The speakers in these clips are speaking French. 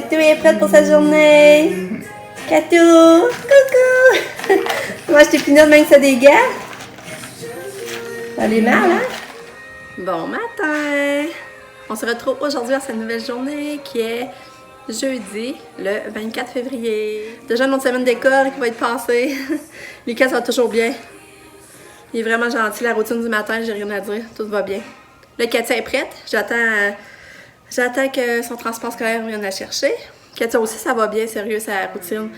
Katou est prête pour sa journée. Katou, coucou. Moi, je t'ai pinote même que ça des gars. Elle est mal, hein? Bon matin. On se retrouve aujourd'hui à cette nouvelle journée qui est jeudi, le 24 février. Déjà une autre semaine d'école qui va être passée. Lucas, ça va toujours bien. Il est vraiment gentil, la routine du matin, j'ai rien à dire, tout va bien. Là, Katia est prête, j'attends que son transport scolaire vienne la chercher. Katia aussi, ça va bien, sérieux, sa routine.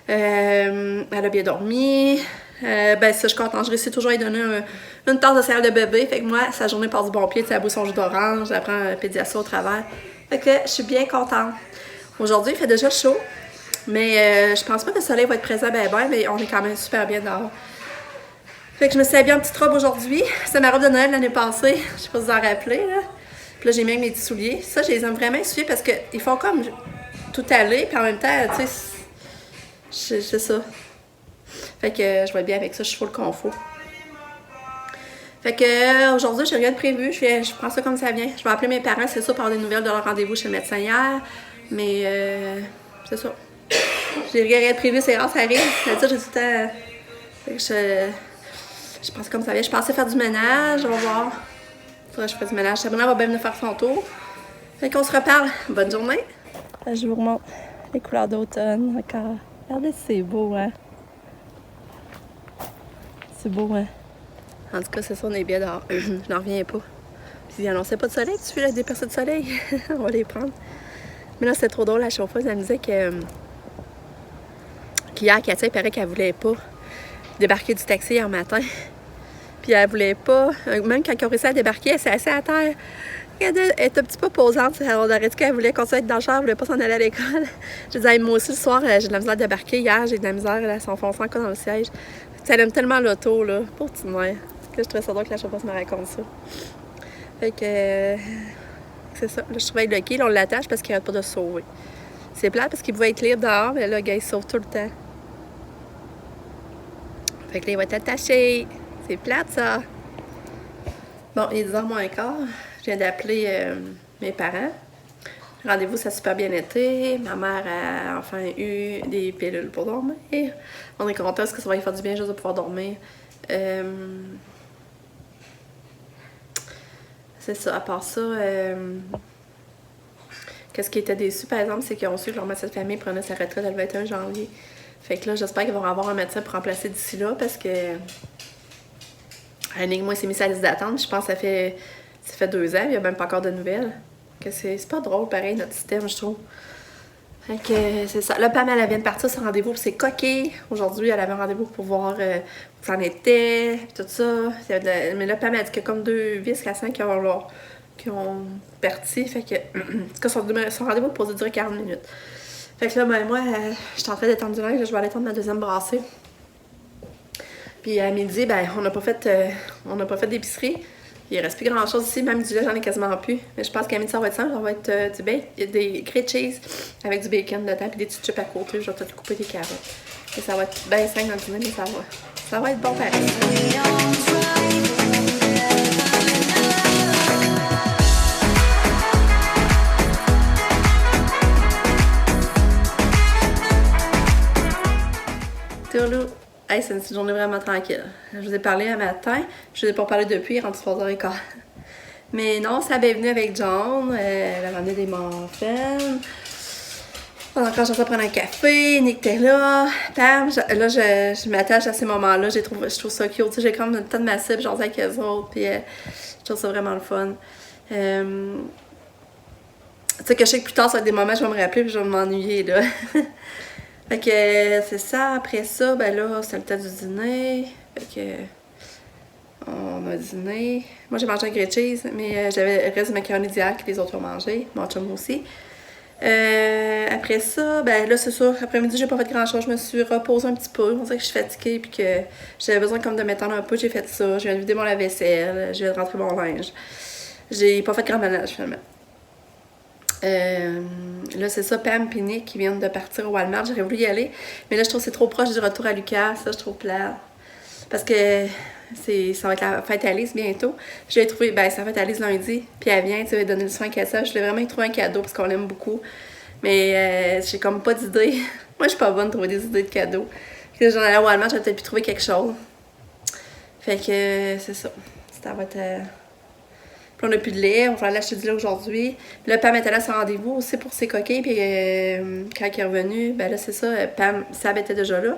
Elle a bien dormi. Ça, je suis contente, je réussis toujours à lui donner une tasse de céréales de bébé. Fait que moi, sa journée passe du bon pied, elle boit son jus d'orange, elle prend un pédiasso au travers. Fait que je suis bien contente. Aujourd'hui, il fait déjà chaud, mais je pense pas que le soleil va être présent mais on est quand même super bien dehors. Fait que je me suis habillée en petite robe aujourd'hui. C'est ma robe de Noël l'année passée. Je sais pas si vous en rappelez, là. Puis là, j'ai mis mes petits souliers. Ça, je les aime vraiment suivre parce qu'ils font comme tout aller. Puis en même temps, tu sais, c'est ça. Fait que je vais être bien avec ça. Je suis full confort. Fait que aujourd'hui, j'ai rien de prévu. Je prends ça comme ça vient. Je vais appeler mes parents, c'est ça, pour avoir des nouvelles de leur rendez-vous chez le médecin hier. Mais c'est ça. J'ai rien de prévu. C'est rare, ça arrive. Mais ça, j'ai tout le temps... Fait que je pense comme ça vient. Je pensais faire du ménage, on va voir. Faudrait que je fasse du ménage. Sabrina va bien venir faire son tour. Fait qu'on se reparle. Bonne journée. Je vous remontre les couleurs d'automne encore. Regardez, c'est beau, hein? C'est beau, hein? En tout cas, c'est ça, on est bien dehors. Je n'en reviens pas. Puis il annonçait pas de soleil, tu fais des percées de soleil. On va les prendre. Mais là, c'était trop drôle, la chauffeuse. Elle me disait qu'hier, Katia, il paraît qu'elle voulait pas débarquer du taxi hier matin. Puis elle voulait pas, même quand elle a réussi à débarquer, elle s'est assise à terre. Elle est un petit peu posante. On aurait dit qu'elle voulait continuer à être dans le char, elle voulait pas s'en aller à l'école. Je disais, moi aussi, le soir, j'ai de la misère à débarquer. Hier, j'ai de la misère à s'enfoncer encore dans le siège. Elle aime tellement l'auto, là. Pour petite mère. Que je trouvais ça drôle que la chauffeuse me raconte ça. Fait que, c'est ça. Là, je trouvais lucky. Là, on l'attache parce qu'il n'arrête pas de se sauver. C'est plate parce qu'il pouvait être libre dehors, mais là, le gars, il se sauve tout le temps. Fait que là, il va être attaché. C'est plate, ça. Bon, il est 10h moins quart. Je viens d'appeler mes parents. Le rendez-vous, ça a super bien été. Ma mère a enfin eu des pilules pour dormir. On est content parce que ça va lui faire du bien juste de pouvoir dormir. C'est ça. À part ça, qu'est-ce qui était déçu, par exemple, c'est qu'ils ont su que leur médecin de famille prenait sa retraite le 21 janvier. Fait que là, j'espère qu'ils vont avoir un médecin pour remplacer d'ici là parce que... Annick, moi, s'est mis sa liste d'attente. Je pense que ça fait 2 ans, il n'y a même pas encore de nouvelles. Que c'est pas drôle, pareil, notre système, je trouve. Fait que c'est ça. Là, Pam, elle vient de partir sur rendez-vous pour ses coquilles. Aujourd'hui, elle avait un rendez-vous pour voir où ça en était, tout ça. Mais là, Pam, elle a dit qu'il y a comme 2 vis à 5 qui ont parti. Fait que, en tout cas, son rendez-vous pour durer 40 minutes. Fait que là, moi, je suis en train d'étendre du linge. Je vais aller étendre ma deuxième brassée. Puis à midi, on n'a pas fait d'épicerie. Il reste plus grand chose ici, même du lait, j'en ai quasiment plus. Mais je pense qu'à midi, ça va être simple. Ça va être du bacon, des grilled cheese avec du bacon dedans, puis des petites chips à côté. Je vais peut-être couper des carottes. Et ça va être bien simple dans le dîner, mais ça va être bon pareil. Tourlou. Hey, c'est une journée vraiment tranquille. Je vous ai parlé un matin, je vous ai pas parlé depuis, il est rendu 3h15. Mais non, ça a bien venu avec John, elle a ramené des muffins. Pendant que j'étais prendre un café, Nick était là. Pam, là, je m'attache à ces moments-là, je trouve ça cute. Tu sais, j'ai comme une tonne de ma cible, j'en avec eux autres, puis je trouve ça vraiment le fun. Tu sais que je sais que plus tard, ça va être des moments, je vais me rappeler, puis je vais m'ennuyer, là. Fait que c'est ça, après ça, là, c'est le temps du dîner. Fait que on a dîné. Moi j'ai mangé un grilled cheese, mais j'avais le reste du macaroni d'hier que les autres ont mangé, mon chum aussi. Après ça, là c'est sûr, après-midi j'ai pas fait grand chose, je me suis reposée un petit peu. On dirait que je suis fatiguée puis que j'avais besoin comme de m'étendre un peu, j'ai fait ça. Je viens de vider mon lave-vaisselle, je viens de rentrer mon linge. J'ai pas fait grand ménage finalement. Là, c'est ça, Pam et Nick qui viennent de partir au Walmart. J'aurais voulu y aller, mais là, je trouve que c'est trop proche du retour à Lucas. Ça, je trouve plate. Parce que ça va être la fête à Alice bientôt. Je l'ai trouvé, ça va être Alice lundi, puis elle vient, tu vas donner le soin à ça. Je voulais vraiment y trouver un cadeau parce qu'on l'aime beaucoup. Mais j'ai comme pas d'idée. Moi, je suis pas bonne de trouver des idées de cadeaux. Fait que j'en allais au Walmart, j'aurais peut-être pu trouver quelque chose. Fait que c'est ça. Ça va être... Puis on n'a plus de lait, on va aller acheter du lait aujourd'hui. Puis là, Pam était là à son rendez-vous aussi pour ses coquilles. Puis quand il est revenu, ben là, c'est ça, Pam, Sab était déjà là.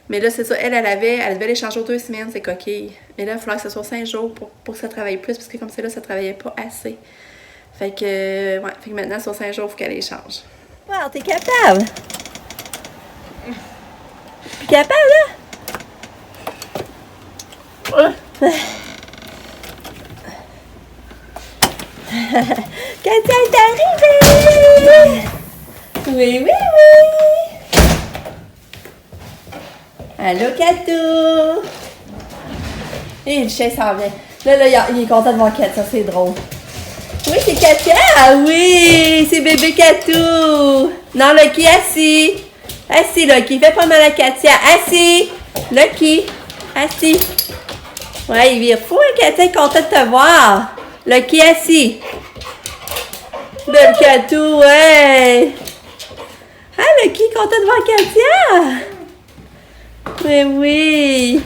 Mais là, c'est ça, elle devait les changer aux 2 semaines, ses coquilles. Mais là, il faudra que ce soit 5 jours pour que ça travaille plus, parce que comme c'est là, ça travaillait pas assez. Fait que maintenant, sur 5 jours, il faut qu'elle les change. Wow, t'es capable! T'es capable, là? Katia est arrivée! Oui, oui, oui! Allô, Katou! Et le chien s'en vient. Là, il est content de voir Katia, c'est drôle. Oui, c'est Katia! Ah oui! C'est bébé Katou! Non, Lucky, assis! Assis, Lucky, fais pas mal à Katia. Assis! Lucky! Assis! Ouais, il vire fou, hein, Katia est content de te voir! Lucky, assis! Belle Katou, ouais! Ah, Lucky, content de voir Katia! Mais oui!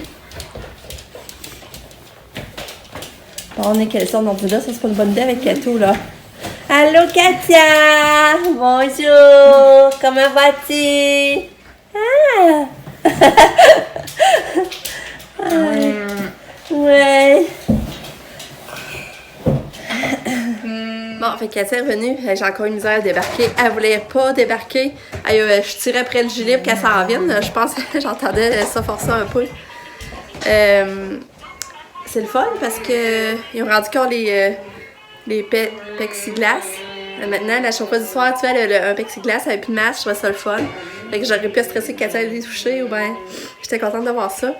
Bon, on est quelle sorte d'ordi là? Ça, c'est pas une bonne idée avec Katou, là. Allô, Katia! Bonjour! Comment vas-tu? Ah! Ouais! Bon, fait que Katia est revenue, j'ai encore une misère à débarquer. Elle voulait pas débarquer. Je tirais après le gilet pour qu'elle s'en vienne. Je pense que j'entendais ça forcer un peu. C'est le fun parce que ils ont rendu encore les plexiglas. Maintenant, la chauffeuse du soir, tu vois, un plexiglas avec plus de masque, je trouvais ça le fun. Fait que j'aurais pu stresser que Katia allait les toucher ou ben j'étais contente de voir ça.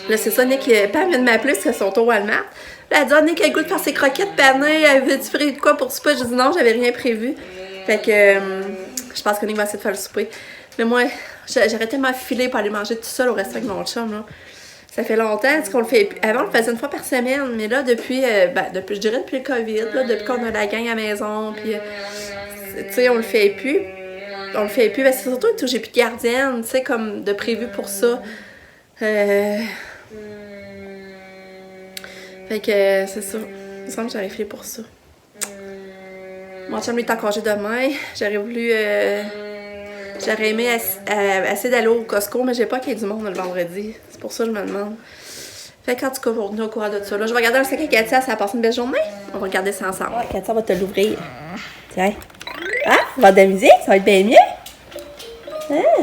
Là, c'est ça, Nick, Pam vient de m'appeler, c'est son tour Walmart. Là, elle dit, Nick, elle a le goût de faire ses croquettes panées, elle veut-tu faire de quoi pour souper? J'ai dit non, j'avais rien prévu. Fait que je pense que Nick va essayer de faire le souper. Mais moi, j'aurais tellement filé pour aller manger tout seul au restaurant avec mon chum, là. Ça fait longtemps qu'on le fait. Avant, on le faisait une fois par semaine, mais là, depuis je dirais depuis le COVID, là, depuis qu'on a la gang à la maison, puis, tu sais, on le fait plus. On le fait plus, c'est surtout que j'ai plus de gardienne, tu sais, comme de prévu pour ça. Fait que c'est ça. Il me semble que j'aurais fait pour ça. Mon chum lui est en congé demain. J'aurais voulu. J'aurais aimé essayer d'aller au Costco, mais j'ai pas qu'il y ait du monde le vendredi. C'est pour ça que je me demande. Fait qu'en tout cas, on est au courant de ça. Là, je vais regarder un sac à Katia, ça a passé une belle journée. On va regarder ça ensemble. Ouais, Katia va te l'ouvrir. Tiens. Ah, on va avoir de la musique, ça va être bien mieux. Ah.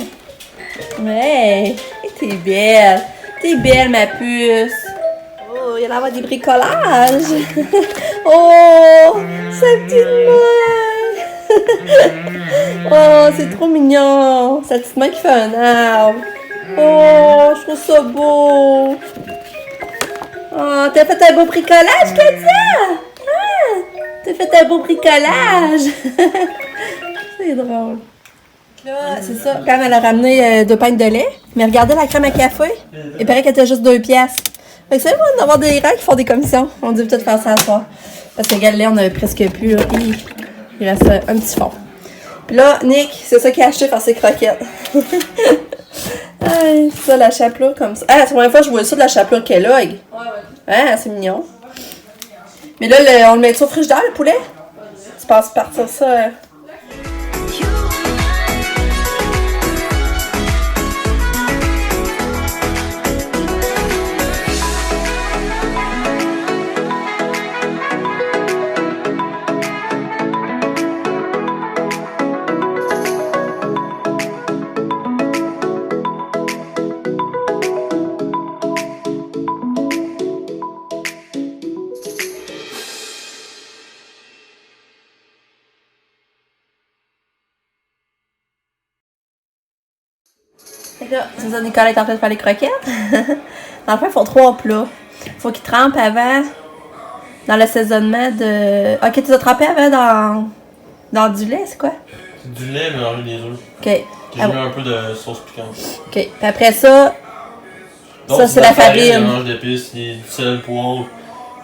Ouais. T'es belle. T'es belle, ma puce. Oh, il y a l'air des bricolages. Oh, sa petite main. Oh, c'est trop mignon. Sa petite main qui fait un arbre. Oh, je trouve ça beau. Oh, t'as fait un beau bricolage, Katia? Ah, t'as fait un beau bricolage. C'est drôle. Là, c'est ça. Quand elle a ramené 2 pintes de lait, mais regardez la crème à café. Il paraît qu'elle était juste 2 piastres. Fait que c'est bon d'avoir des gens qui font des commissions. On dit peut-être faire ça ce soir. Parce que regarde, le lait, on a presque plus. Là. Il reste un petit fond. Puis là, Nick, c'est ça qu'il a acheté par ses croquettes. C'est ça, la chapelure comme ça. Ah, c'est la première fois que je vois ça de la chapelure Kellogg. Ah, c'est mignon. Mais là, on le met au frigidaire, le poulet? Tu penses partir ça... C'est ça, Nicolas est en train de faire les croquettes. En fait, il faut 3 plats. Il faut qu'ils trempent avant dans l'assaisonnement de... Ok, tu as trempé avant dans du lait, c'est quoi? C'est du lait mélangé des œufs. Ok. J'ai mis un peu de sauce piquante. Ok, puis après ça... Donc, ça, c'est la farine. Un mélange d'épices, du sel, poivre,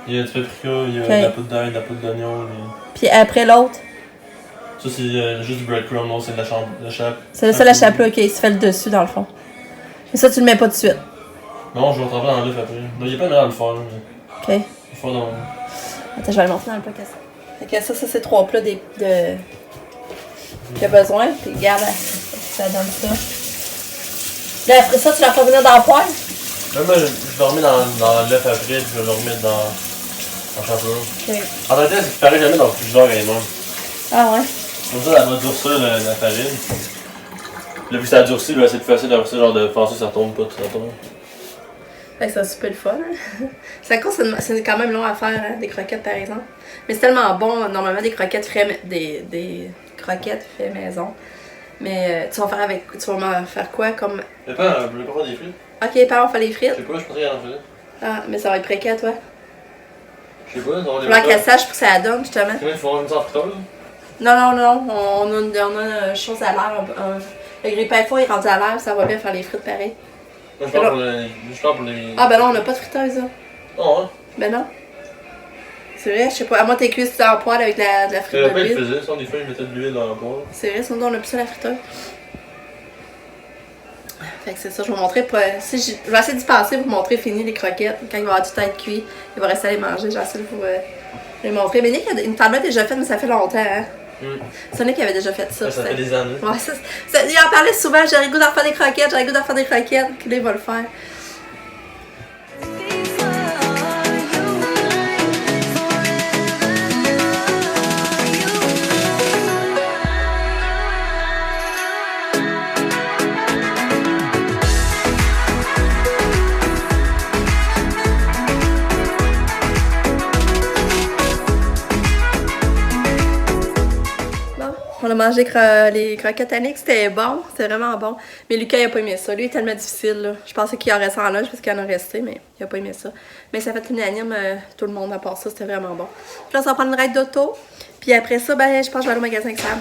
Il y a du paprika, il y a Ok. de la poudre d'ail, de la poudre d'oignon. Puis après l'autre, Ça, c'est juste du breadcrumb, non, c'est de la chape. c'est ça la chapeau, ok, il se fait le dessus dans le fond. Et ça, tu le mets pas tout de suite. Non, je vais tremper dans l'œuf après. Non, il y a pas de manière de le faire, là, mais Ok. il faut dans. Attends, je vais le montrer dans le podcast. Fait que ça c'est 3 plats qu'il y a besoin. Puis regarde, ça donne ça. Là, après ça, tu la fais venir dans le poêle? Là, moi, je vais le remettre dans l'œuf après, puis je vais le remettre dans le chapeau. Ok. En réalité, c'est qu'il paraît jamais dans le frigidaire quand il mange. Ah ouais? Comme ça, elle va durcir la farine. Puis là, vu que ça a durci, là, c'est plus facile d'avoir ça, genre de penser que ça tombe pas, tout ça tombe. Fait que c'est super le fun. Hein? C'est quand même long à faire, hein, des croquettes par exemple. Mais c'est tellement bon, normalement, des croquettes frais, des croquettes fait maison. Mais tu vas m'en faire quoi comme. Y'a pas un bleu pas des frites? Ok, par on fait les frites. Je sais pas, je pensais qu'il y en faisait. Ah, mais ça va être précaire, toi. Je sais pas, ça va Faut qu'elle sache pour que ça donne, justement. Combien il faut avoir une ça en friteur, là? Non, on a une chose à l'air. Le grille-pain four est rendu à l'air, ça va bien faire les frites pareil. Moi, je parle pour les. Ah ben non, on n'a pas de friteuse, là. Oh, hein? Ben non. C'est vrai, je sais pas. À moi, t'es cuisses en poêle avec de la C'est frite le de pain, il l'huile. faisait, sinon des fois, il mettait de l'huile dans le poêle. C'est vrai, sinon on a plus ça la friteuse. Fait que c'est ça, je vais vous montrer. Je vais essayer d'y passer, vous montrer fini les croquettes. Quand il va avoir tout être cuit, il va rester à les manger. Je vais essayer de vous les montrer. Mais Nick, une tablette déjà faite, mais ça fait longtemps, hein. C'est Nick qui avait déjà fait ça. Ça fait des années. Ouais, il en parlait souvent, j'ai le goût d'en faire des croquettes, j'ai le goût d'en faire des croquettes. Puis là, il va le faire. On a mangé les croquettes à Nick, c'était bon, c'était vraiment bon. Mais Lucas, il a pas aimé ça. Lui, il est tellement difficile. Là. Je pensais qu'il aurait ça en lunch parce qu'il en a resté, mais il a pas aimé ça. Mais ça fait unanime, tout le monde à part ça, c'était vraiment bon. Puis là, on s'en prend une ride d'auto. Puis après ça, ben, je pense que je vais aller au magasin avec Sam.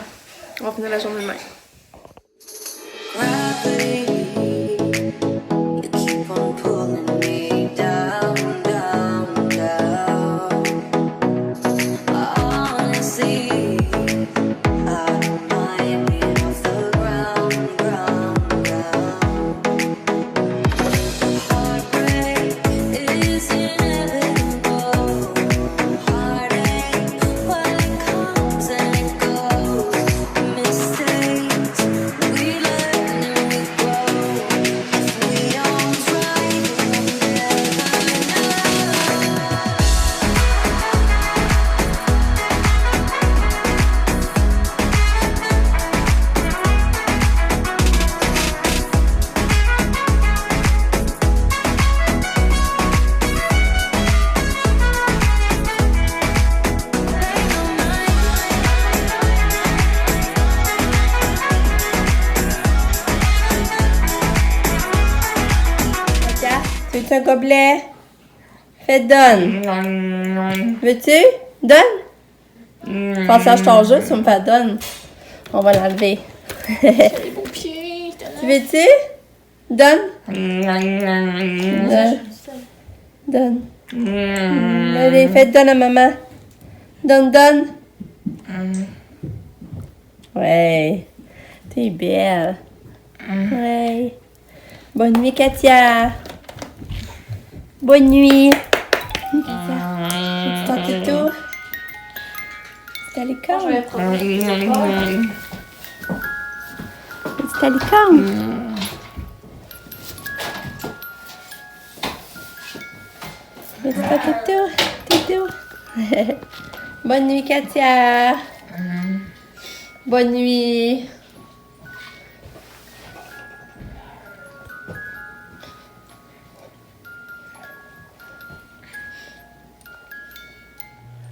On va finir la journée demain. Un gobelet. Fais donne. Veux-tu? Donne? Passage ton jeu, tu me fais donne. On va l'enlever. Les beaux pieds. Tu veux-tu? Donne. Donne. Allez, fais donne à maman. Donne. Ouais. T'es belle. Ouais. Bonne nuit, Katia. Bonne nuit. Katia. Tu t'en tout? C'est à l'école. C'est à l'école. C'est pas tout. Bonne nuit, Katia. Bonne nuit.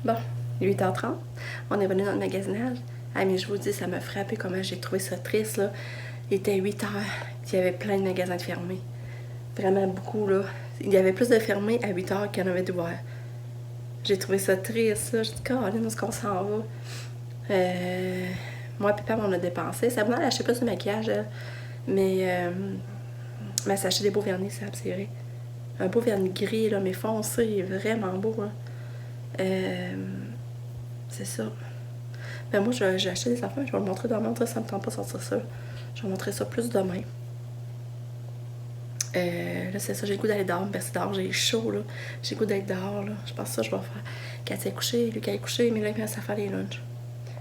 Bon, 8h30, on est venu dans le magasinage. Ah, mais je vous dis, ça m'a frappé comment j'ai trouvé ça triste, là. Il était 8h, il y avait plein de magasins de fermés. Vraiment beaucoup, là. Il y avait plus de fermés à 8h qu'il y en avait d'ouverts. J'ai trouvé ça triste, là. J'ai dit, Caroline, où est-ce qu'on s'en va? Moi et Papa, on a dépensé. Ça venait d'acheter plus de maquillage, elle. Mais elle s'est acheté des beaux vernis, ça, c'est vrai. Un beau vernis gris, là, mais foncé, il est vraiment beau, hein. C'est ça. Ben moi, j'ai acheté des affaires, je vais le montrer demain. Ça me tente pas de sortir ça. Je vais montrer ça plus demain. Là, c'est ça, j'ai le goût d'aller dehors. Merci dehors, j'ai chaud, là. J'ai le goût d'être dehors, là. Je pense que ça, je vais faire. Cathy est couchée, Lucas est couché, mais là, il commence à faire les lunchs.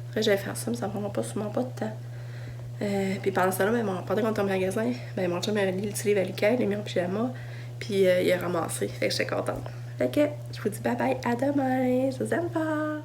Après, j'allais faire ça, mais ça me prendra souvent pas de temps. Puis pendant ça, là, ben, pendant qu'on était au magasin, ben, mon chum avait lu le petit livre à Lucas, il l'a mis en pyjama, puis il a ramassé. Fait que j'étais contente. Fait que je vous dis bye bye, à demain. Je vous aime pas.